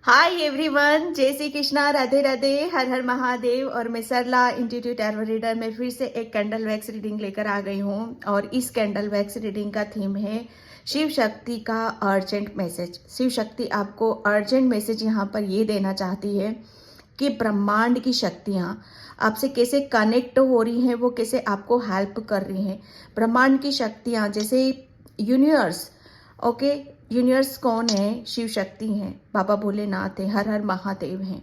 Hi everyone, जय श्री कृष्णा, राधे राधे, हर हर महादेव। और मैं सरला इंट्यूटिव टैरो रीडर में फिर से एक कैंडल वैक्स रीडिंग लेकर आ गई हूँ। और इस कैंडल वैक्स रीडिंग का थीम है शिव शक्ति का अर्जेंट मैसेज। शिव शक्ति आपको अर्जेंट मैसेज यहाँ पर ये देना चाहती है कि ब्रह्मांड की शक्तियाँ आपसे कैसे कनेक्ट हो रही हैं, वो कैसे आपको हेल्प कर रही हैं। ब्रह्मांड की शक्तियाँ जैसे यूनिवर्स, ओके, यूनिवर्स कौन है? शिव शक्ति हैं, बाबा भोलेनाथ हैं, हर हर महादेव हैं।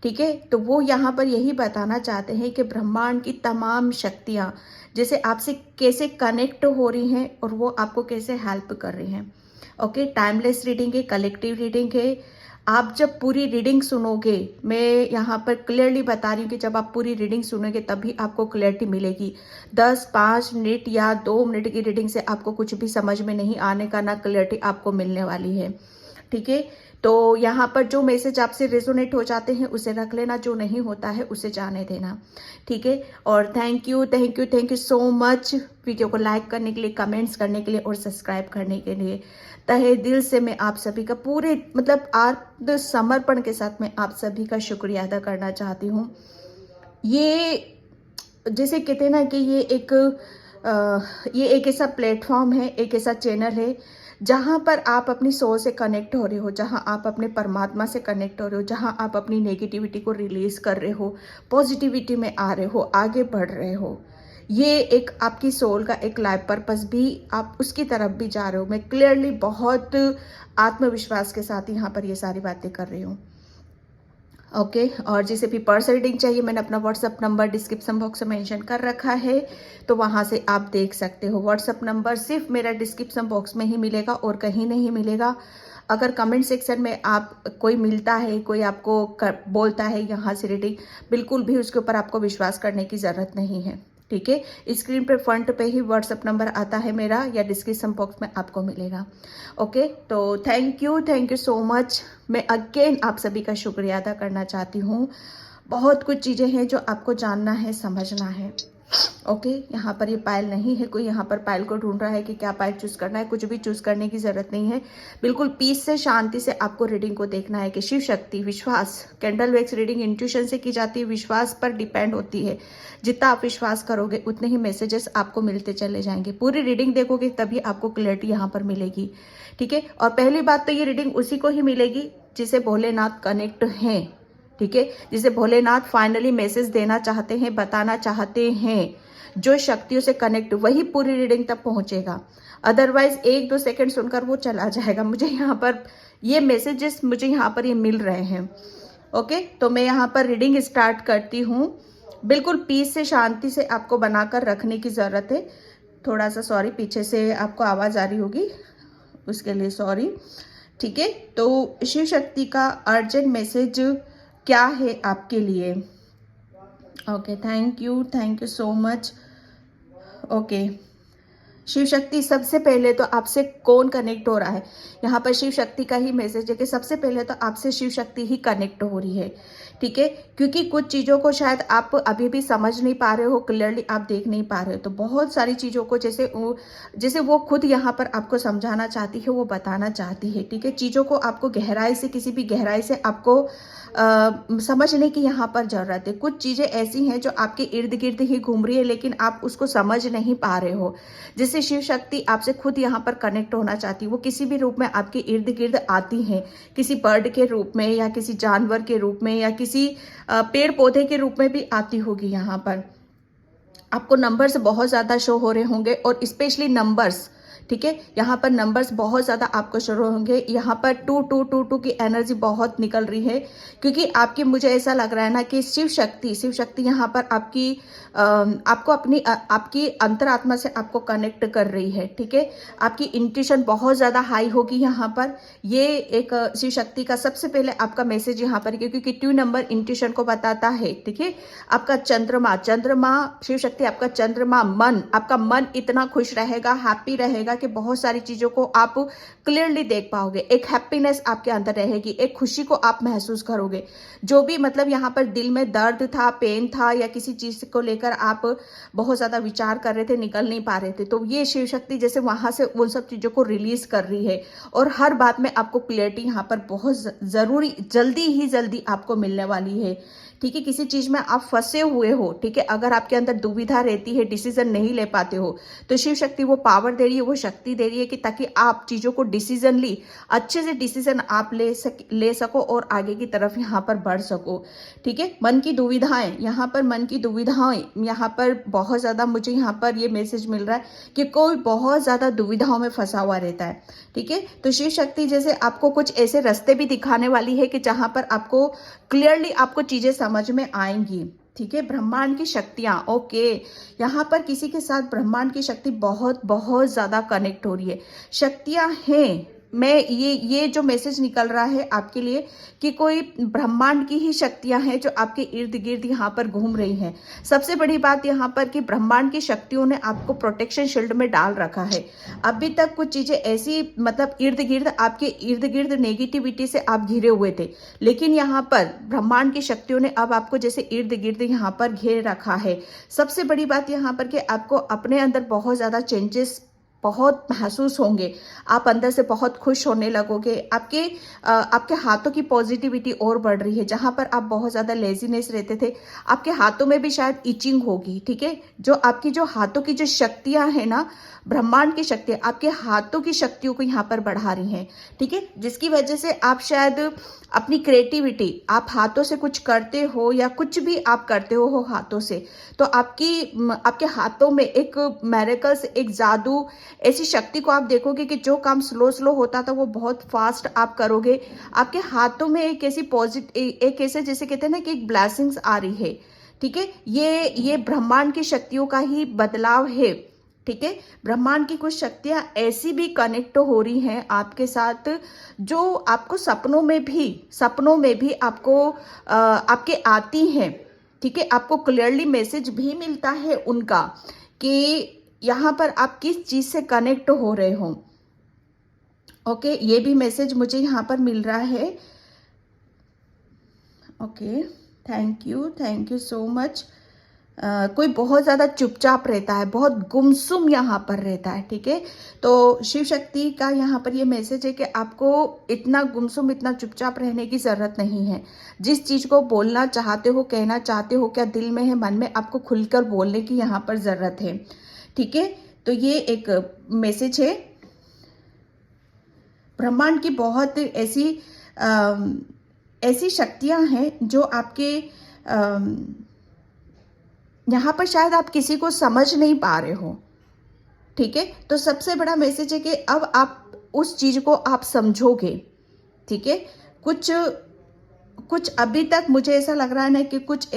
ठीक है, तो वो यहाँ पर यही बताना चाहते हैं कि ब्रह्मांड की तमाम शक्तियाँ जैसे आपसे कैसे कनेक्ट हो रही हैं और वो आपको कैसे हेल्प कर रही हैं। ओके, टाइमलेस रीडिंग है, कलेक्टिव रीडिंग है। आप जब पूरी रीडिंग सुनोगे, मैं यहाँ पर क्लियरली बता रही हूँ कि जब आप पूरी रीडिंग सुनोगे तभी आपको क्लैरिटी मिलेगी। 5 मिनट या 2 मिनट की रीडिंग से आपको कुछ भी समझ में नहीं आने का, ना क्लैरिटी आपको मिलने वाली है। ठीक है, तो यहाँ पर जो मैसेज आपसे रेजोनेट हो जाते हैं उसे रख लेना, जो नहीं होता है उसे जाने देना। ठीक है, और thank you thank you thank you so much video को लाइक करने के लिए, कमेंट्स करने के लिए और सब्सक्राइब करने के लिए। तहे दिल से मैं आप सभी का पूरे आत्म समर्पण के साथ मैं आप सभी का शुक्रिया अदा करना चाहती हूँ। ये जैसे कहते हैं ना कि ये एक ऐसा प्लेटफॉर्म है, एक ऐसा चैनल है जहाँ पर आप अपनी सोल से कनेक्ट हो रहे हो, जहाँ आप अपने परमात्मा से कनेक्ट हो रहे हो, जहाँ आप अपनी नेगेटिविटी को रिलीज कर रहे हो, पॉजिटिविटी में आ रहे हो, आगे बढ़ रहे हो। ये एक आपकी सोल का एक लाइफ पर्पस भी, आप उसकी तरफ भी जा रहे हो। मैं क्लियरली बहुत आत्मविश्वास के साथ यहाँ पर ये सारी बातें कर रही हूँ। ओके, और जिसे भी पर्सनल रीडिंग चाहिए, मैंने अपना व्हाट्सअप नंबर डिस्क्रिप्शन बॉक्स में मेंशन कर रखा है, तो वहाँ से आप देख सकते हो। व्हाट्सअप नंबर सिर्फ मेरा डिस्क्रिप्शन बॉक्स में ही मिलेगा और कहीं नहीं मिलेगा। अगर कमेंट सेक्शन में आप कोई मिलता है, कोई आपको बोलता है यहाँ से रीडिंग, बिल्कुल भी उसके ऊपर आपको विश्वास करने की ज़रूरत नहीं है। ठीक है, स्क्रीन पे फ्रंट पे ही व्हाट्सअप नंबर आता है मेरा, या डिस्क्रिप्शन बॉक्स में आपको मिलेगा। ओके, तो थैंक यू सो मच। मैं अगेन आप सभी का शुक्रिया अदा करना चाहती हूँ। बहुत कुछ चीज़ें हैं जो आपको जानना है, समझना है। ओके, यहाँ पर ये पायल नहीं है, कोई यहाँ पर पायल को ढूंढ रहा है कि क्या पायल चूज करना है, कुछ भी चूज करने की जरूरत नहीं है। बिल्कुल पीस से, शांति से आपको रीडिंग को देखना है कि शिव शक्ति, विश्वास, कैंडल वैक्स रीडिंग इंट्यूशन से की जाती है, विश्वास पर डिपेंड होती है। जितना आप विश्वास करोगे उतने ही मैसेजेस आपको मिलते चले जाएंगे। पूरी रीडिंग देखोगे तभी आपको क्लैरिटी यहाँ पर मिलेगी। ठीक है, और पहली बात तो ये रीडिंग उसी को ही मिलेगी जिसे भोलेनाथ कनेक्ट हैं। ठीक है, जिसे भोलेनाथ फाइनली मैसेज देना चाहते हैं, बताना चाहते हैं, जो शक्तियों से कनेक्ट, वही पूरी रीडिंग तक पहुंचेगा। अदरवाइज 1-2 सेकंड सुनकर वो चला जाएगा। मुझे यहाँ पर ये मैसेजेस मुझे यहाँ पर ये मिल रहे हैं। ओके, तो मैं यहाँ पर रीडिंग स्टार्ट करती हूँ। बिल्कुल पीस से, शांति से आपको बनाकर रखने की ज़रूरत है। थोड़ा सा सॉरी, पीछे से आपको आवाज़ आ रही होगी, उसके लिए सॉरी। ठीक है, तो शिव शक्ति का अर्जेंट मैसेज क्या है आपके लिए? Okay, thank you so much. Okay, Shiv Shakti, सबसे पहले तो आपसे कौन कनेक्ट हो रहा है? यहाँ पर शिव शक्ति का ही मैसेज है कि सबसे पहले तो आपसे शिव शक्ति ही कनेक्ट हो रही है। ठीक है, क्योंकि कुछ चीज़ों को शायद आप अभी भी समझ नहीं पा रहे हो, क्लियरली आप देख नहीं पा रहे हो। तो बहुत सारी चीज़ों को जैसे वो खुद यहाँ पर आपको समझाना चाहती है, वो बताना चाहती है। ठीक है, चीज़ों को आपको गहराई से, किसी भी गहराई से आपको समझने की यहाँ पर जरूरत है। कुछ चीज़ें ऐसी हैं जो आपके इर्द गिर्द ही घूम रही है, लेकिन आप उसको समझ नहीं पा रहे हो। जिससे शिव शक्ति आपसे खुद यहाँ पर कनेक्ट होना चाहती है। वो किसी भी रूप में आपके इर्द गिर्द आती हैं, किसी बर्ड के रूप में, या किसी जानवर के रूप में, या किसी पेड़ पौधे के रूप में भी आती होगी। यहाँ पर आपको नंबर्स बहुत ज़्यादा शो हो रहे होंगे, और स्पेशली नंबर्स। ठीक है, यहाँ पर नंबर्स बहुत ज़्यादा आपको शो होंगे। यहाँ पर 2 की एनर्जी बहुत निकल रही है, क्योंकि आपकी, मुझे ऐसा लग रहा है ना कि शिव शक्ति यहाँ पर आपको आपकी अंतरात्मा से आपको कनेक्ट कर रही है। ठीक है, आपकी इंट्यूशन बहुत ज़्यादा हाई होगी यहाँ पर। ये एक शिव शक्ति का सबसे पहले आपका मैसेज यहाँ पर, क्योंकि 2 नंबर इंट्यूशन को बताता है। ठीक है, आपका चंद्रमा, शिव शक्ति आपका चंद्रमा, मन, आपका मन इतना खुश रहेगा, हैप्पी रहेगा कि बहुत सारी चीज़ों को आप क्लियरली देख पाओगे, एक हैप्पीनेस आपके अंदर रहेगी, एक खुशी को आप महसूस करोगे। जो भी मतलब यहाँ पर दिल में दर्द था, पेन था या किसी चीज़ को लेकर आप बहुत ज़्यादा विचार कर रहे थे, निकल नहीं पा रहे थे, तो ये शिव शक्ति जैसे वहाँ से उन सब चीज़ों को रिलीज कर रही है और हर बात में आपको क्लियरिटी यहाँ पर बहुत ज़रूरी जल्दी आपको मिलने वाली है। ठीक है, किसी चीज़ में आप फंसे हुए हो, ठीक है, अगर आपके अंदर दुविधा रहती है, डिसीजन नहीं ले पाते हो, तो शिव शक्ति वो पावर दे रही है, वो शक्ति दे रही है कि ताकि आप चीज़ों को डिसीजनली अच्छे से डिसीजन आप ले सको और आगे की तरफ यहाँ पर बढ़ सको। ठीक है, मन की दुविधाएं, यहाँ पर मन की दुविधाएं, यहाँ पर बहुत ज़्यादा मुझे यहाँ पर ये मैसेज मिल रहा है कि कोई बहुत ज़्यादा दुविधाओं में फंसा हुआ रहता है। ठीक है, तो शिव शक्ति जैसे आपको कुछ ऐसे रास्ते भी दिखाने वाली है कि जहाँ पर आपको क्लियरली आपको चीज़ें समझ में आएंगी। ठीक है, ब्रह्मांड की शक्तियाँ, ओके, यहाँ पर किसी के साथ ब्रह्मांड की शक्ति बहुत बहुत ज़्यादा कनेक्ट हो रही है, शक्तियाँ हैं। मैं ये जो मैसेज निकल रहा है आपके लिए कि कोई ब्रह्मांड की ही शक्तियां हैं जो आपके इर्द गिर्द यहाँ पर घूम रही हैं। सबसे बड़ी बात यहाँ पर कि ब्रह्मांड की शक्तियों ने आपको प्रोटेक्शन शील्ड में डाल रखा है। अभी तक कुछ चीजें ऐसी मतलब आपके इर्द गिर्द नेगेटिविटी से आप घिरे हुए थे, लेकिन यहाँ पर ब्रह्मांड की शक्तियों ने अब आपको जैसे इर्द गिर्द यहाँ पर घेर रखा है। सबसे बड़ी बात यहाँ पर कि आपको अपने अंदर बहुत ज्यादा चेंजेस बहुत महसूस होंगे, आप अंदर से बहुत खुश होने लगोगे, आपके हाथों की पॉजिटिविटी और बढ़ रही है। जहां पर आप बहुत ज़्यादा लेजीनेस रहते थे, आपके हाथों में भी शायद इचिंग होगी। ठीक है, जो आपकी जो हाथों की जो शक्तियां हैं ना, ब्रह्मांड की शक्तियां आपके हाथों की शक्तियों को यहाँ पर बढ़ा रही हैं। ठीक है, जिसकी वजह से आप शायद अपनी क्रिएटिविटी, आप हाथों से कुछ करते हो या कुछ भी आप करते हो हाथों से, तो आपके हाथों में एक मैरेकल्स, एक जादू, ऐसी शक्ति को आप देखोगे कि जो काम स्लो होता था वो बहुत फास्ट आप करोगे। आपके हाथों में एक ऐसी एक ऐसे जैसे कहते हैं ना कि एक ब्लेसिंग्स आ रही है। ठीक है, ये ब्रह्मांड की शक्तियों का ही बदलाव है। ठीक है, ब्रह्मांड की कुछ शक्तियां ऐसी भी कनेक्ट हो रही हैं आपके साथ जो आपको सपनों में भी आपके आती हैं। ठीक है, आपको क्लियरली मैसेज भी मिलता है उनका कि यहाँ पर आप किस चीज से कनेक्ट हो रहे हो। ओके, ये भी मैसेज मुझे यहाँ पर मिल रहा है। Okay, thank you so much. कोई बहुत ज़्यादा चुपचाप रहता है, बहुत गुमसुम यहाँ पर रहता है। ठीक है, तो शिव शक्ति का यहाँ पर ये मैसेज है कि आपको इतना गुमसुम, इतना चुपचाप रहने की ज़रूरत नहीं है। जिस चीज़ को बोलना चाहते हो, कहना चाहते हो, क्या दिल में है, मन में, आपको खुलकर बोलने की यहाँ पर ज़रूरत है। ठीक है, तो ये एक मैसेज है। ब्रह्मांड की बहुत ऐसी शक्तियाँ हैं जो आपके यहाँ पर शायद आप किसी को समझ नहीं पा रहे हो। ठीक है, तो सबसे बड़ा मैसेज है कि अब आप उस चीज को आप समझोगे। ठीक है, कुछ अभी तक मुझे ऐसा लग रहा है ना कि कुछ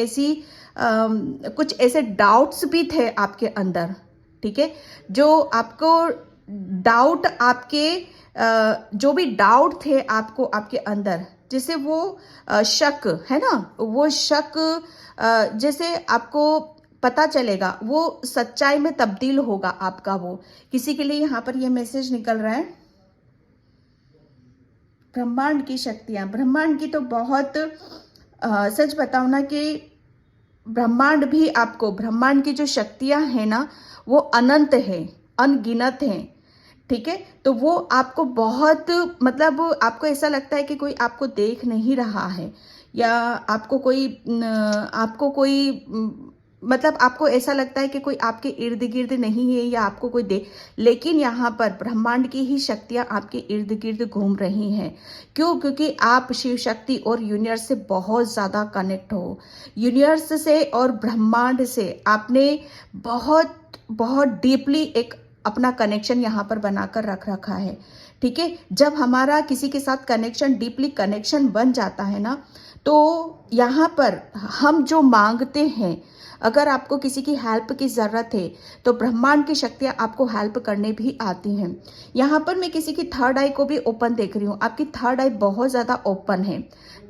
ऐसे डाउट्स भी थे आपके अंदर। ठीक है, जो आपको डाउट, जो भी डाउट थे आपको आपके अंदर, जैसे वो शक है ना, वो शक जैसे आपको पता चलेगा, वो सच्चाई में तब्दील होगा आपका। वो किसी के लिए यहाँ पर ये मैसेज निकल रहा है। ब्रह्मांड की शक्तियां, ब्रह्मांड की तो बहुत सच बताओ ना कि ब्रह्मांड की जो शक्तियां हैं ना वो अनंत है, अनगिनत हैं। ठीक है, तो वो आपको बहुत मतलब आपको ऐसा लगता है कि कोई आपको देख नहीं रहा है, या आपको कोई मतलब आपको ऐसा लगता है कि कोई आपके इर्द गिर्द नहीं है या आपको कोई दे, लेकिन यहाँ पर ब्रह्मांड की ही शक्तियाँ आपके इर्द गिर्द घूम रही हैं। क्यों? क्योंकि आप शिव शक्ति और यूनिवर्स से बहुत ज़्यादा कनेक्ट हो। यूनिवर्स से और ब्रह्मांड से आपने बहुत बहुत डीपली एक अपना कनेक्शन यहाँ पर बनाकर रख रखा है। ठीक है, जब हमारा किसी के साथ कनेक्शन, डीपली कनेक्शन बन जाता है ना, तो यहाँ पर हम जो मांगते हैं, अगर आपको किसी की हेल्प की ज़रूरत है तो ब्रह्मांड की शक्तियाँ आपको हेल्प करने भी आती हैं। यहाँ पर मैं किसी की थर्ड आई को भी ओपन देख रही हूँ, आपकी थर्ड आई बहुत ज़्यादा ओपन है।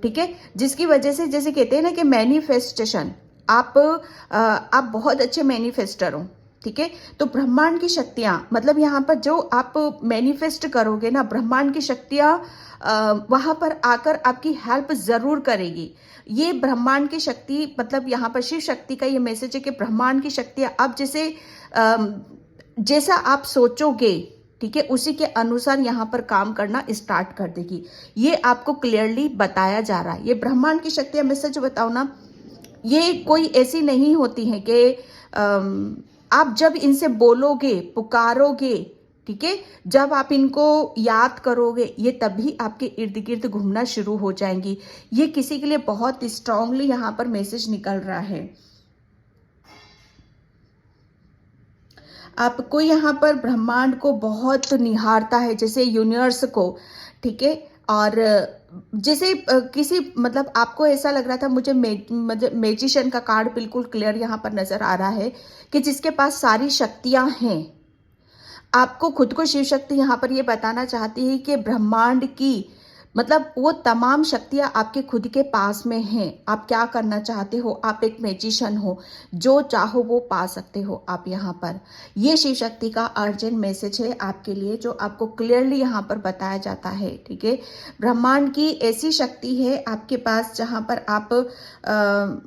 ठीक है, जिसकी वजह से जैसे कहते हैं ना कि मैनिफेस्टेशन, आप बहुत अच्छे मैनिफेस्टर हो। ठीक है। तो ब्रह्मांड की शक्तियां, मतलब यहाँ पर जो आप मैनिफेस्ट करोगे ना, ब्रह्मांड की शक्तियां वहां पर आकर आपकी हेल्प जरूर करेगी। ये ब्रह्मांड की शक्ति, मतलब यहाँ पर शिव शक्ति का ये मैसेज है कि ब्रह्मांड की शक्तियां अब जैसे जैसा आप सोचोगे, ठीक है, उसी के अनुसार यहाँ पर काम करना स्टार्ट कर देगी। ये आपको क्लियरली बताया जा रहा है। ये ब्रह्मांड की शक्तियां, मैं सच बताऊं ना, ये कोई ऐसी नहीं होती है कि आप जब इनसे बोलोगे, पुकारोगे, ठीक है, जब आप इनको याद करोगे, ये तभी आपके इर्द गिर्द घूमना शुरू हो जाएंगी। ये किसी के लिए बहुत स्ट्रांगली यहाँ पर मैसेज निकल रहा है। आपको यहाँ पर ब्रह्मांड को बहुत निहारता है, जैसे यूनिवर्स को, ठीक है। और जैसे किसी, मतलब आपको ऐसा लग रहा था, मुझे मैजिशियन का कार्ड बिल्कुल क्लियर यहाँ पर नजर आ रहा है कि जिसके पास सारी शक्तियां हैं। आपको खुद को शिव शक्ति यहाँ पर ये बताना चाहती है कि ब्रह्मांड की, मतलब वो तमाम शक्तियां आपके खुद के पास में हैं। आप क्या करना चाहते हो, आप एक मैजिशियन हो, जो चाहो वो पा सकते हो आप यहाँ पर। ये शिव शक्ति का अर्जेंट मैसेज है आपके लिए, जो आपको क्लियरली यहाँ पर बताया जाता है, ठीक है। ब्रह्मांड की ऐसी शक्ति है आपके पास जहाँ पर आप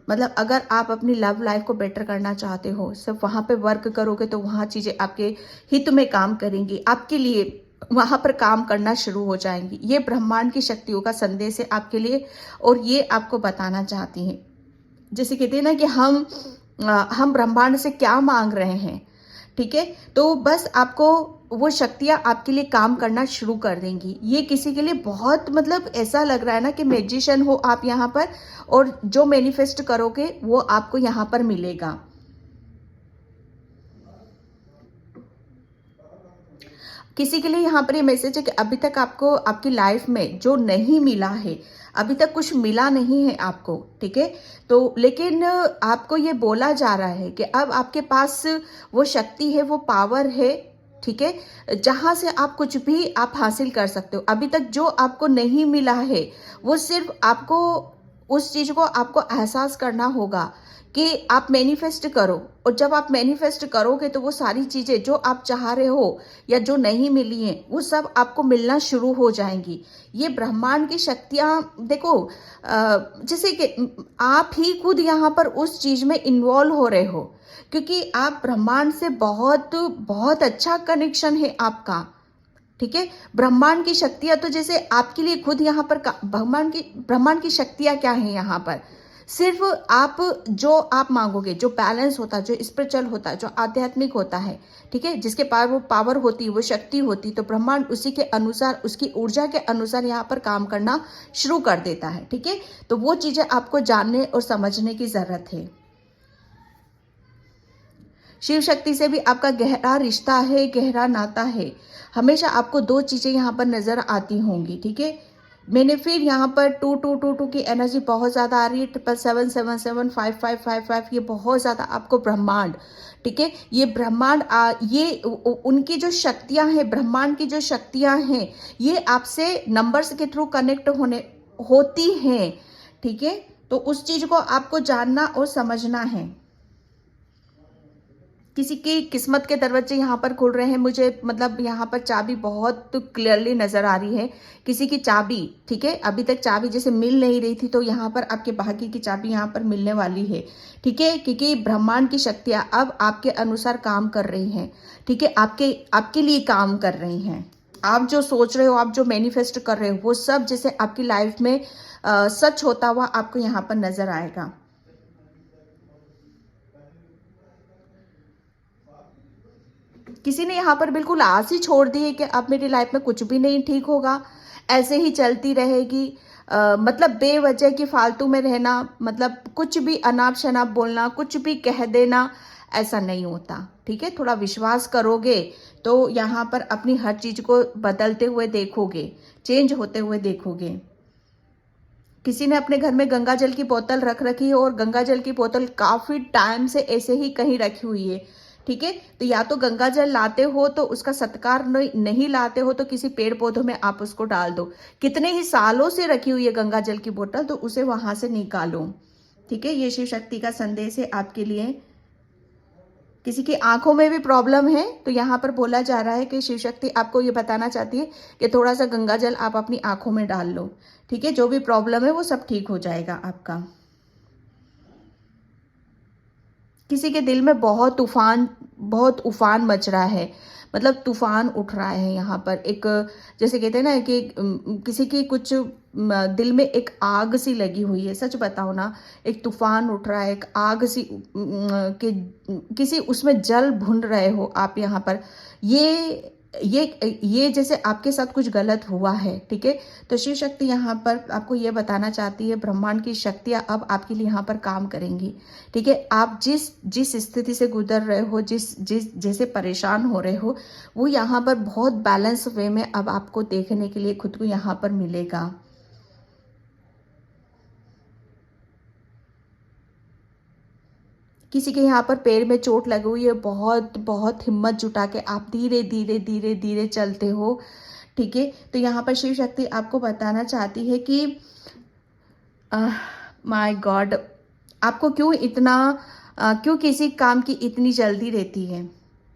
मतलब अगर आप अपनी लव लाइफ को बेटर करना चाहते हो, सिर्फ वहाँ पे वर्क करोगे तो वहाँ चीजें आपके हित में काम करेंगी, आपके लिए वहां पर काम करना शुरू हो जाएंगी। ये ब्रह्मांड की शक्तियों का संदेश है आपके लिए, और ये आपको बताना चाहती हैं। जैसे कहते हैं ना कि हम ब्रह्मांड से क्या मांग रहे हैं, ठीक है, तो बस आपको वो शक्तियां आपके लिए काम करना शुरू कर देंगी। ये किसी के लिए बहुत, मतलब ऐसा लग रहा है ना कि मैजिशियन हो आप यहाँ पर, और जो मैनिफेस्ट करोगे वो आपको यहाँ पर मिलेगा। किसी के लिए यहाँ पर ये मैसेज है कि अभी तक आपको आपकी लाइफ में जो नहीं मिला है, अभी तक कुछ मिला नहीं है आपको, ठीक है, तो लेकिन आपको ये बोला जा रहा है कि अब आपके पास वो शक्ति है, वो पावर है, ठीक है, जहां से आप कुछ भी आप हासिल कर सकते हो। अभी तक जो आपको नहीं मिला है, वो सिर्फ आपको उस चीज को आपको एहसास करना होगा कि आप मैनिफेस्ट करो, और जब आप मैनिफेस्ट करोगे तो वो सारी चीजें जो आप चाह रहे हो या जो नहीं मिली हैं, वो सब आपको मिलना शुरू हो जाएंगी। ये ब्रह्मांड की शक्तियां देखो, जैसे कि आप ही खुद यहाँ पर उस चीज में इन्वॉल्व हो रहे हो, क्योंकि आप ब्रह्मांड से बहुत बहुत अच्छा कनेक्शन है आपका, ठीक है। ब्रह्मांड की शक्तियां तो जैसे आपके लिए खुद यहाँ पर ब्रह्मांड की शक्तियां क्या है यहाँ पर, सिर्फ आप जो आप मांगोगे, जो बैलेंस होता है, जो स्पिरिचुअल होता है, जो आध्यात्मिक होता है, ठीक है, जिसके पास वो पावर होती है, वो शक्ति होती, तो ब्रह्मांड उसी के अनुसार, उसकी ऊर्जा के अनुसार यहाँ पर काम करना शुरू कर देता है, ठीक है। तो वो चीजें आपको जानने और समझने की जरूरत है। शिव शक्ति से भी आपका गहरा रिश्ता है, गहरा नाता है। हमेशा आपको दो चीजें यहाँ पर नजर आती होंगी, ठीक है। मैंने फिर यहाँ पर 2222 की एनर्जी बहुत ज्यादा आ रही है, 77775555, ये बहुत ज्यादा आपको ब्रह्मांड, ठीक है, ये ब्रह्मांड ये उनकी जो शक्तियां हैं, ब्रह्मांड की जो शक्तियां हैं, ये आपसे नंबर्स के थ्रू कनेक्ट होती हैं, ठीक है। तो उस चीज को आपको जानना और समझना है। किसी की किस्मत के दरवाजे यहाँ पर खुल रहे हैं, मुझे मतलब यहाँ पर चाबी बहुत क्लियरली नजर आ रही है, किसी की चाबी, ठीक है। अभी तक चाबी जैसे मिल नहीं रही थी, तो यहाँ पर आपके भाग्य की चाबी यहाँ पर मिलने वाली है, ठीक है, क्योंकि ब्रह्मांड की शक्तियां अब आपके अनुसार काम कर रही हैं, ठीक है, आपके लिए काम कर रही हैं। आप जो सोच रहे हो, आप जो मैनिफेस्ट कर रहे हो, वो सब जैसे आपकी लाइफ में सच होता हुआ आपको यहाँ पर नजर आएगा। किसी ने यहाँ पर बिल्कुल आस ही छोड़ दी है कि अब मेरी लाइफ में कुछ भी नहीं ठीक होगा, ऐसे ही चलती रहेगी। मतलब बेवजह की फालतू में रहना, मतलब कुछ भी अनाप शनाप बोलना, कुछ भी कह देना, ऐसा नहीं होता, ठीक है। थोड़ा विश्वास करोगे तो यहाँ पर अपनी हर चीज को बदलते हुए देखोगे, चेंज होते हुए देखोगे। किसी ने अपने घर में गंगा जल की बोतल रख रखी है, और गंगा जल की बोतल काफी टाइम से ऐसे ही कहीं रखी हुई है, ठीक है। तो या तो गंगा जल लाते हो तो उसका सत्कार नहीं लाते हो तो किसी पेड़ पौधों में आप उसको डाल दो। कितने ही सालों से रखी हुई है गंगा जल की बोतल, तो उसे वहां से निकालो, ठीक है। ये शिव शक्ति का संदेश है आपके लिए। किसी की आंखों में भी प्रॉब्लम है तो यहाँ पर बोला जा रहा है कि शिव शक्ति आपको ये बताना चाहती है कि थोड़ा सा गंगा जल आप अपनी आंखों में डाल लो, ठीक है। जो भी प्रॉब्लम है वो सब ठीक हो जाएगा आपका। किसी के दिल में बहुत उफान मच रहा है, मतलब तूफान उठ रहा है यहाँ पर। एक जैसे कहते हैं ना कि किसी की कुछ दिल में एक आग सी लगी हुई है, सच बताओ ना, एक तूफान उठ रहा है, एक आग सी कि किसी उसमें जल भुन रहे हो आप यहाँ पर। ये ये जैसे आपके साथ कुछ गलत हुआ है, ठीक है। तो शिव शक्ति यहाँ पर आपको ये बताना चाहती है, ब्रह्मांड की शक्तियाँ अब आपके लिए यहाँ पर काम करेंगी, ठीक है। आप जिस जिस स्थिति से गुजर रहे हो, जिस जिस जैसे परेशान हो रहे हो, वो यहाँ पर बहुत बैलेंस वे में अब आपको देखने के लिए खुद को यहाँ पर मिलेगा। किसी के यहाँ पर पैर में चोट लगी हुई है, बहुत बहुत हिम्मत जुटा के आप धीरे धीरे धीरे धीरे चलते हो, ठीक है। तो यहाँ पर शिव शक्ति आपको बताना चाहती है कि माय गॉड, आपको क्यों किसी काम की इतनी जल्दी रहती है,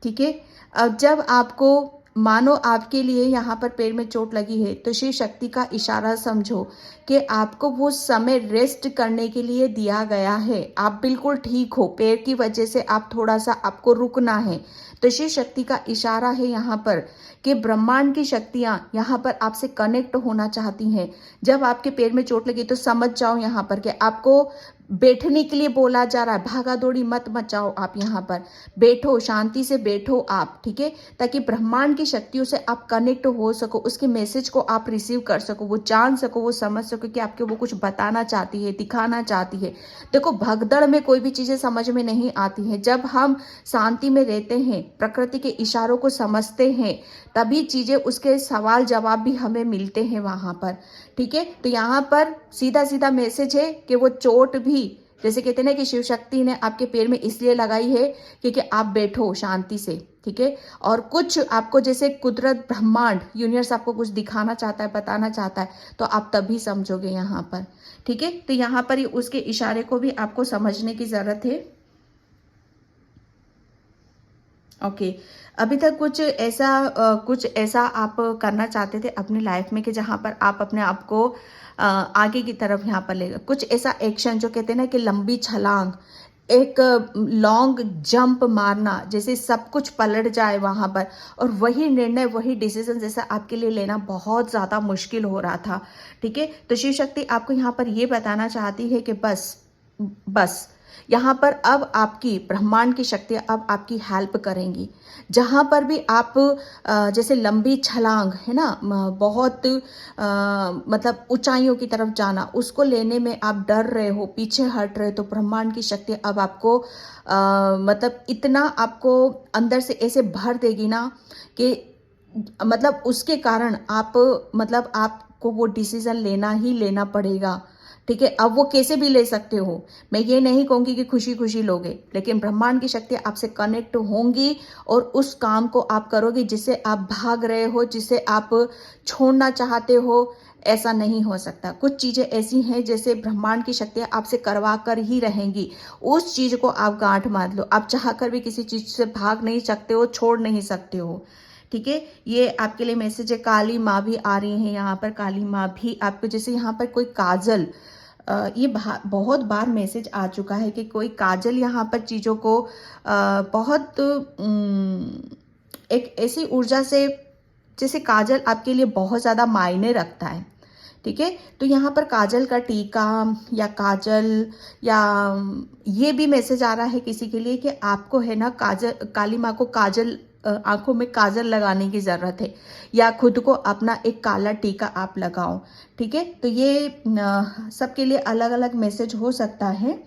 ठीक है। अब जब आपको मानो आपके लिए यहाँ पर पैर में चोट लगी है तो शिव शक्ति का इशारा समझो कि आपको वो समय रेस्ट करने के लिए दिया गया है। आप बिल्कुल ठीक हो, पैर की वजह से आप थोड़ा सा आपको रुकना है। तो शिव शक्ति का इशारा है यहाँ पर कि ब्रह्मांड की शक्तियाँ यहाँ पर आपसे कनेक्ट होना चाहती हैं। जब आपके पैर में चोट लगी तो समझ जाओ यहाँ पर कि आपको बैठने के लिए बोला जा रहा है, भागा दौड़ी मत मचाओ, आप यहाँ पर बैठो, शांति से बैठो आप, ठीक है। ताकि ब्रह्मांड की शक्तियों से आप कनेक्ट हो सको, उसके मैसेज को आप रिसीव कर सको, वो जान सको, वो समझ सको कि आपको वो कुछ बताना चाहती है, दिखाना चाहती है। देखो, भगदड़ में कोई भी चीजें समझ में नहीं आती हैं। जब हम शांति में रहते हैं, प्रकृति के इशारों को समझते हैं, तभी चीजें, उसके सवाल जवाब भी हमें मिलते हैं वहां पर, ठीक है। तो यहाँ पर सीधा सीधा मैसेज है कि वो चोट भी, जैसे कहते हैं ना कि शिव शक्ति ने आपके पैर में इसलिए लगाई है क्योंकि आप बैठो शांति से, ठीक है। और कुछ आपको जैसे कुदरत, ब्रह्मांड, यूनिवर्स आपको कुछ दिखाना चाहता है, बताना चाहता है, तो आप तभी समझोगे यहाँ पर, ठीक है। तो यहाँ पर उसके इशारे को भी आपको समझने की जरूरत है। ओके, अभी तक कुछ ऐसा आप करना चाहते थे अपनी लाइफ में कि जहाँ पर आप अपने आप को आगे की तरफ यहाँ पर ले गए, कुछ ऐसा एक्शन जो कहते हैं ना कि लंबी छलांग, एक लॉन्ग जंप मारना, जैसे सब कुछ पलट जाए वहां पर, और वही निर्णय, वही डिसीजन जैसा आपके लिए लेना बहुत ज्यादा मुश्किल हो रहा था, ठीक है। तो शिव शक्ति आपको यहाँ पर ये बताना चाहती है कि बस बस यहाँ पर अब आपकी ब्रह्मांड की शक्तियाँ अब आपकी हेल्प करेंगी। जहाँ पर भी आप जैसे लंबी छलांग है ना, बहुत मतलब ऊंचाइयों की तरफ जाना, उसको लेने में आप डर रहे हो, पीछे हट रहे हो, तो ब्रह्मांड की शक्ति अब आपको मतलब इतना आपको अंदर से ऐसे भर देगी ना कि मतलब उसके कारण आप, मतलब आपको वो डिसीजन लेना ही लेना पड़ेगा, ठीक है। अब वो कैसे भी ले सकते हो, मैं ये नहीं कहूंगी कि खुशी खुशी लोगे, लेकिन ब्रह्मांड की शक्ति आपसे कनेक्ट होंगी और उस काम को आप करोगे जिसे आप भाग रहे हो, जिसे आप छोड़ना चाहते हो। ऐसा नहीं हो सकता। कुछ चीजें ऐसी हैं जैसे ब्रह्मांड की शक्तियां आपसे करवा कर ही रहेंगी, उस चीज को आप गांठ मार लो। आप चाह कर भी किसी चीज से भाग नहीं सकते हो, छोड़ नहीं सकते हो, ठीक है। ये आपके लिए मैसेज है। काली माँ भी आ रही है यहाँ पर, काली माँ भी आपको, जैसे यहाँ पर कोई काजल, ये बहुत बार मैसेज आ चुका है कि कोई काजल यहाँ पर चीज़ों को बहुत एक ऐसी ऊर्जा से, जैसे काजल आपके लिए बहुत ज़्यादा मायने रखता है, ठीक है। तो यहाँ पर काजल का टीका या काजल, या ये भी मैसेज आ रहा है किसी के लिए कि आपको है ना काजल, काली माँ को काजल, आंखों में काजल लगाने की जरूरत है, या खुद को अपना एक काला टीका आप लगाओ, ठीक है। तो ये सबके लिए अलग अलग मैसेज हो सकता है।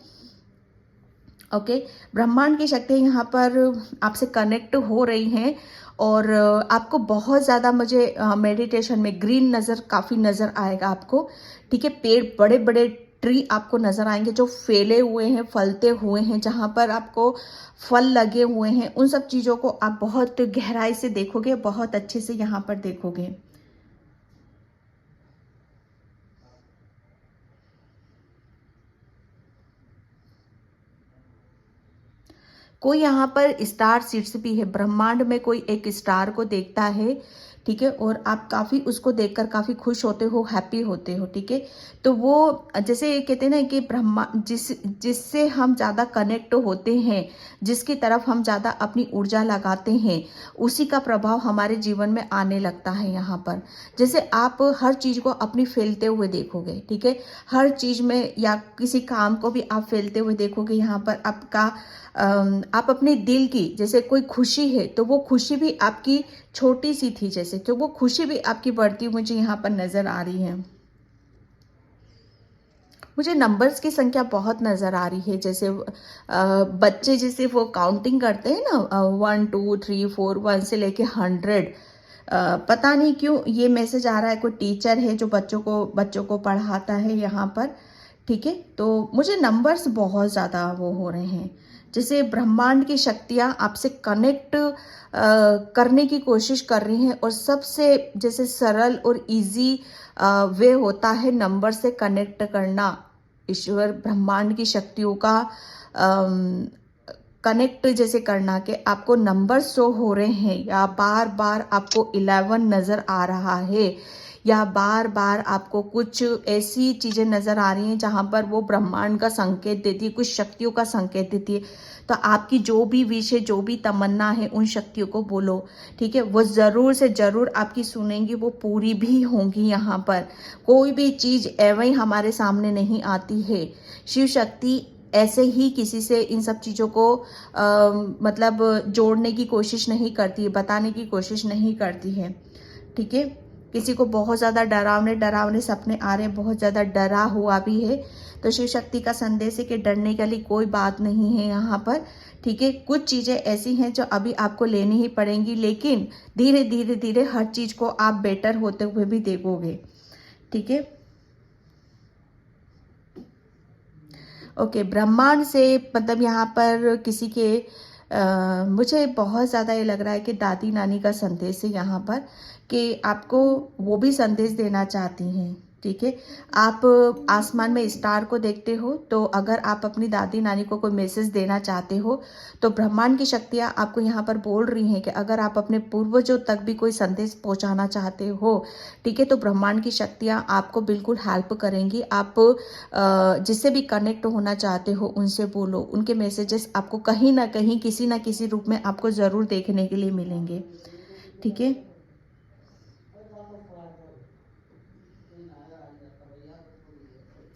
ओके, ब्रह्मांड की शक्ति यहाँ पर आपसे कनेक्ट हो रही हैं, और आपको बहुत ज़्यादा, मुझे मेडिटेशन में ग्रीन नज़र काफ़ी नज़र आएगा आपको, ठीक है। पेड़, बड़े बड़े ट्री आपको नज़र आएंगे जो फैले हुए हैं, फलते हुए हैं, जहाँ पर आपको फल लगे हुए हैं। उन सब चीज़ों को आप बहुत गहराई से देखोगे, बहुत अच्छे से यहाँ पर देखोगे। कोई यहाँ पर स्टार सीड्स भी है, ब्रह्मांड में कोई एक स्टार को देखता है, ठीक है, और आप काफ़ी उसको देखकर काफ़ी खुश होते हो, हैप्पी होते हो, ठीक है। तो वो जैसे कहते हैं ना कि ब्रह्मा जिससे हम ज़्यादा कनेक्ट होते हैं, जिसकी तरफ हम ज़्यादा अपनी ऊर्जा लगाते हैं, उसी का प्रभाव हमारे जीवन में आने लगता है यहाँ पर। जैसे आप हर चीज़ को अपनी फैलते हुए देखोगे, ठीक है, हर चीज़ में या किसी काम को भी आप फैलते हुए देखोगे, यहाँ पर आपका आप अपने दिल की जैसे कोई खुशी है तो वो खुशी भी आपकी छोटी सी थी, जैसे तो वो खुशी भी आपकी बढ़ती हुई मुझे यहाँ पर नज़र आ रही है। मुझे नंबर्स की संख्या बहुत नज़र आ रही है, जैसे बच्चे जैसे वो काउंटिंग करते हैं ना, 1 2 3 4 1 से लेके 100। पता नहीं क्यों ये मैसेज आ रहा है, कोई टीचर है जो बच्चों को पढ़ाता है यहाँ पर, ठीक है। तो मुझे नंबर्स बहुत ज़्यादा वो हो रहे हैं, जैसे ब्रह्मांड की शक्तियाँ आपसे कनेक्ट करने की कोशिश कर रही हैं, और सबसे जैसे सरल और इजी वे होता है नंबर से कनेक्ट करना, ईश्वर ब्रह्मांड की शक्तियों का कनेक्ट जैसे करना, कि आपको नंबर शो हो रहे हैं, या बार बार आपको 11 नज़र आ रहा है, या बार बार आपको कुछ ऐसी चीज़ें नज़र आ रही हैं जहाँ पर वो ब्रह्मांड का संकेत देती है, कुछ शक्तियों का संकेत देती है। तो आपकी जो भी विश है, जो भी तमन्ना है, उन शक्तियों को बोलो, ठीक है, वो ज़रूर से ज़रूर आपकी सुनेंगी, वो पूरी भी होंगी। यहाँ पर कोई भी चीज़ एवं ही हमारे सामने नहीं आती है। शिव शक्ति ऐसे ही किसी से इन सब चीज़ों को मतलब जोड़ने की कोशिश नहीं करती है, बताने की कोशिश नहीं करती है, ठीक है। किसी को बहुत ज़्यादा डरावने डरावने सपने आ रहे हैं, बहुत ज़्यादा डरा हुआ भी है, तो शिव शक्ति का संदेश है कि डरने के लिए कोई बात नहीं है यहाँ पर, ठीक है। कुछ चीज़ें ऐसी हैं जो अभी आपको लेनी ही पड़ेंगी, लेकिन धीरे धीरे धीरे हर चीज़ को आप बेटर होते हुए भी देखोगे, ठीक है। ओके, ब्रह्मांड से मतलब यहाँ पर किसी के मुझे बहुत ज़्यादा ये लग रहा है कि दादी नानी का संदेश है यहाँ पर, कि आपको वो भी संदेश देना चाहती हैं, ठीक है। आप आसमान में स्टार को देखते हो, तो अगर आप अपनी दादी नानी को कोई मैसेज देना चाहते हो, तो ब्रह्मांड की शक्तियाँ आपको यहाँ पर बोल रही हैं कि अगर आप अपने पूर्वजों तक भी कोई संदेश पहुँचाना चाहते हो, ठीक है, तो ब्रह्मांड की शक्तियाँ आपको बिल्कुल हेल्प करेंगी। आप जिससे भी कनेक्ट होना चाहते हो उनसे बोलो, उनके मैसेजेस आपको कहीं ना कहीं किसी ना किसी रूप में आपको ज़रूर देखने के लिए मिलेंगे, ठीक है।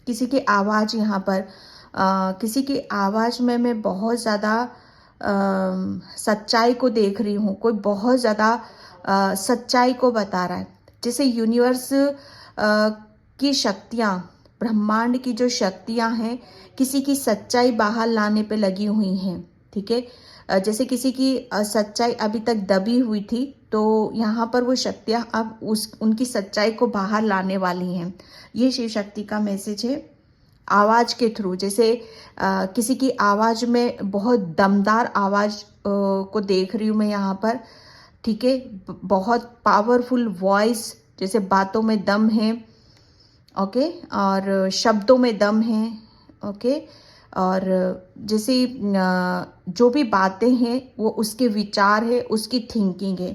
किसी की आवाज़ यहाँ पर किसी की आवाज़ में मैं बहुत ज़्यादा सच्चाई को देख रही हूँ, कोई बहुत ज़्यादा सच्चाई को बता रहा है, जैसे यूनिवर्स की शक्तियाँ, ब्रह्मांड की जो शक्तियाँ हैं, किसी की सच्चाई बाहर लाने पे लगी हुई हैं, ठीक है। जैसे किसी की सच्चाई अभी तक दबी हुई थी, तो यहाँ पर वो शक्तियाँ अब उनकी सच्चाई को बाहर लाने वाली हैं। ये शिव शक्ति का मैसेज है आवाज़ के थ्रू, जैसे किसी की आवाज़ में बहुत दमदार आवाज़ को देख रही हूँ मैं यहाँ पर, ठीक है। बहुत पावरफुल वॉइस, जैसे बातों में दम है, ओके, और शब्दों में दम है, ओके, और जैसे जो भी बातें हैं वो उसके विचार है, उसकी थिंकिंग है,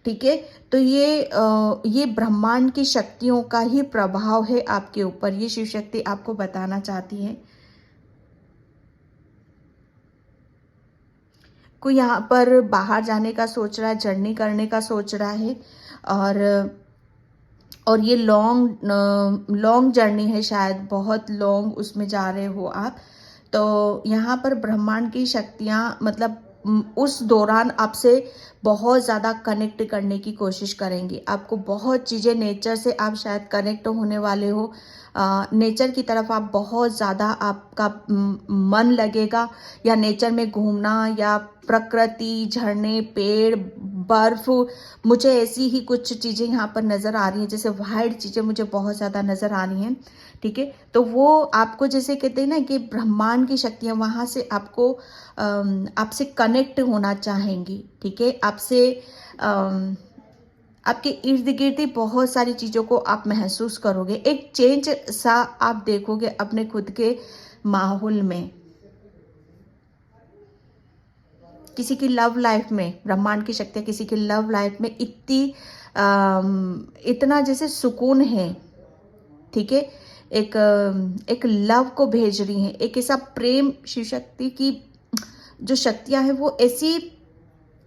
ठीक है। तो ये ब्रह्मांड की शक्तियों का ही प्रभाव है आपके ऊपर, ये शिव शक्ति आपको बताना चाहती है। कोई यहाँ पर बाहर जाने का सोच रहा है, जर्नी करने का सोच रहा है, और ये लॉन्ग जर्नी है, शायद बहुत लॉन्ग उसमें जा रहे हो आप। तो यहाँ पर ब्रह्मांड की शक्तियाँ मतलब उस दौरान आपसे बहुत ज़्यादा कनेक्ट करने की कोशिश करेंगी। आपको बहुत चीज़ें, नेचर से आप शायद कनेक्ट होने वाले हो, नेचर की तरफ आप बहुत ज़्यादा आपका मन लगेगा, या नेचर में घूमना, या प्रकृति, झरने, पेड़, बर्फ, मुझे ऐसी ही कुछ चीज़ें यहाँ पर नज़र आ रही हैं, जैसे वाइल्ड चीज़ें मुझे बहुत ज़्यादा नज़र आ रही हैं, ठीक है। तो वो आपको जैसे कहते हैं ना कि ब्रह्मांड की शक्तियाँ वहाँ से आपको आपसे कनेक्ट होना चाहेंगी, ठीक है। आपसे आपके इर्द गिर्द ही बहुत सारी चीज़ों को आप महसूस करोगे, एक चेंज सा आप देखोगे अपने खुद के माहौल में। किसी की लव लाइफ में, ब्रह्मांड की शक्तियाँ किसी की लव लाइफ में इतना जैसे सुकून है, ठीक है, एक लव को भेज रही हैं, एक ऐसा प्रेम, शिव शक्ति की जो शक्तियाँ हैं वो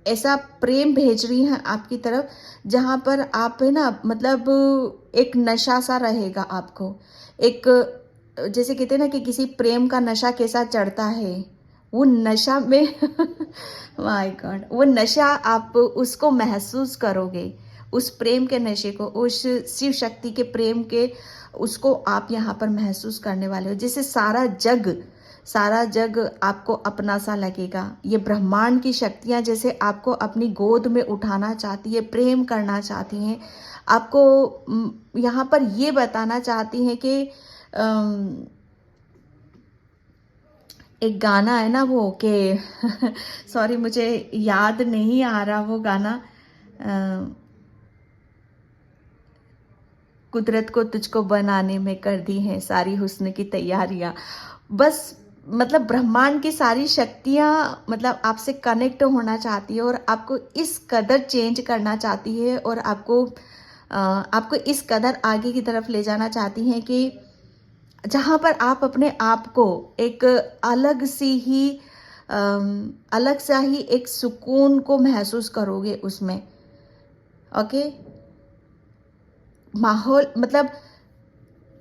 ऐसा प्रेम भेज रही हैं आपकी तरफ, जहाँ पर आप है ना, मतलब एक नशा सा रहेगा आपको, एक जैसे कहते हैं ना कि किसी प्रेम का नशा कैसा चढ़ता है, वो नशा में माय गॉड, वो नशा आप उसको महसूस करोगे, उस प्रेम के नशे को, उस शिव शक्ति के प्रेम के, उसको आप यहाँ पर महसूस करने वाले हो। जैसे सारा जग आपको अपना सा लगेगा। ये ब्रह्मांड की शक्तियाँ जैसे आपको अपनी गोद में उठाना चाहती है, प्रेम करना चाहती हैं, आपको यहाँ पर ये बताना चाहती हैं कि एक गाना है ना वो कि सॉरी मुझे याद नहीं आ रहा वो गाना, कुदरत को तुझको बनाने में कर दी हैं सारी हुस्न की तैयारियां। बस मतलब ब्रह्मांड की सारी शक्तियां मतलब आपसे कनेक्ट होना चाहती है और आपको इस कदर चेंज करना चाहती है और आपको इस कदर आगे की तरफ ले जाना चाहती हैं कि जहाँ पर आप अपने आप को एक अलग सा ही एक सुकून को महसूस करोगे उसमें। ओके, माहौल मतलब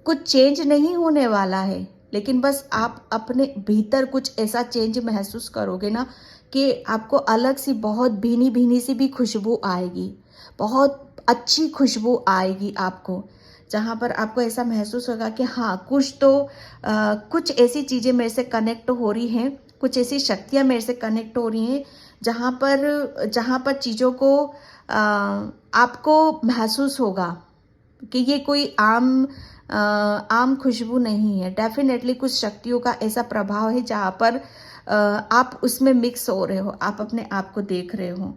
कुछ चेंज नहीं होने वाला है, लेकिन बस आप अपने भीतर कुछ ऐसा चेंज महसूस करोगे ना कि आपको अलग सी बहुत भीनी भीनी सी भी खुशबू आएगी, बहुत अच्छी खुशबू आएगी आपको, जहाँ पर आपको ऐसा महसूस होगा कि हाँ कुछ ऐसी चीज़ें मेरे से कनेक्ट हो रही हैं, कुछ ऐसी शक्तियाँ मेरे से कनेक्ट हो रही हैं जहाँ पर चीज़ों को आपको महसूस होगा कि ये कोई आम खुशबू नहीं है। डेफिनेटली कुछ शक्तियों का ऐसा प्रभाव है जहाँ पर आप उसमें मिक्स हो रहे हो, आप अपने आप को देख रहे हो।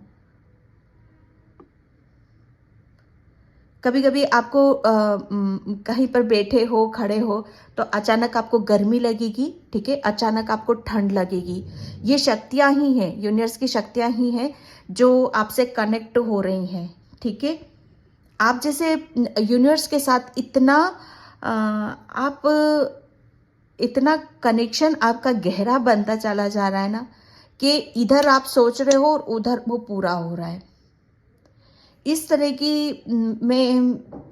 कभी कभी आपको कहीं पर बैठे हो, खड़े हो, तो अचानक आपको गर्मी लगेगी, ठीक है, अचानक आपको ठंड लगेगी। ये शक्तियाँ ही हैं, यूनिवर्स की शक्तियाँ ही हैं जो आपसे कनेक्ट हो रही हैं, ठीक है। आप जैसे यूनिवर्स के साथ इतना कनेक्शन आपका गहरा बनता चला जा रहा है ना कि इधर आप सोच रहे हो और उधर वो पूरा हो रहा है। इस तरह की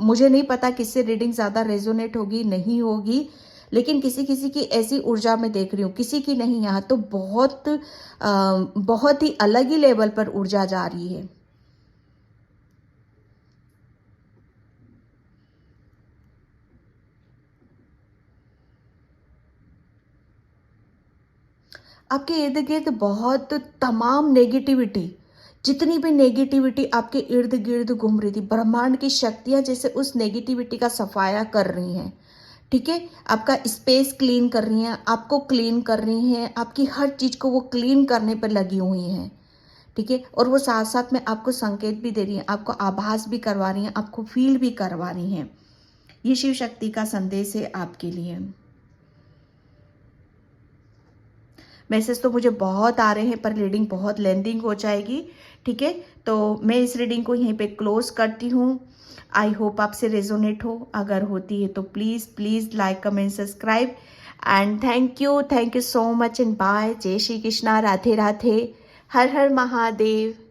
मुझे नहीं पता किससे रीडिंग ज़्यादा रेजोनेट होगी नहीं होगी, लेकिन किसी किसी की ऐसी ऊर्जा में देख रही हूँ, किसी की नहीं। यहाँ तो बहुत ही अलग ही लेवल पर ऊर्जा जा रही है। आपके इर्द गिर्द बहुत तमाम नेगेटिविटी, जितनी भी नेगेटिविटी आपके इर्द गिर्द घूम रही थी, ब्रह्मांड की शक्तियां जैसे उस नेगेटिविटी का सफाया कर रही हैं, ठीक है। आपका स्पेस क्लीन कर रही हैं, आपको क्लीन कर रही हैं, आपकी हर चीज़ को वो क्लीन करने पर लगी हुई हैं, ठीक है। और वो साथ साथ में आपको संकेत भी दे रही हैं, आपको आभास भी करवा रही हैं, आपको फील भी करवा रही हैं। ये शिव शक्ति का संदेश है आपके लिए। मैसेज तो मुझे बहुत आ रहे हैं पर रीडिंग बहुत लेंथिंग हो जाएगी, ठीक है। तो मैं इस रीडिंग को यहीं पे क्लोज करती हूँ। आई होप आपसे रेजोनेट हो, अगर होती है तो please like comment subscribe and thank you so much and bye. जय श्री कृष्णा, राधे राधे, हर हर महादेव।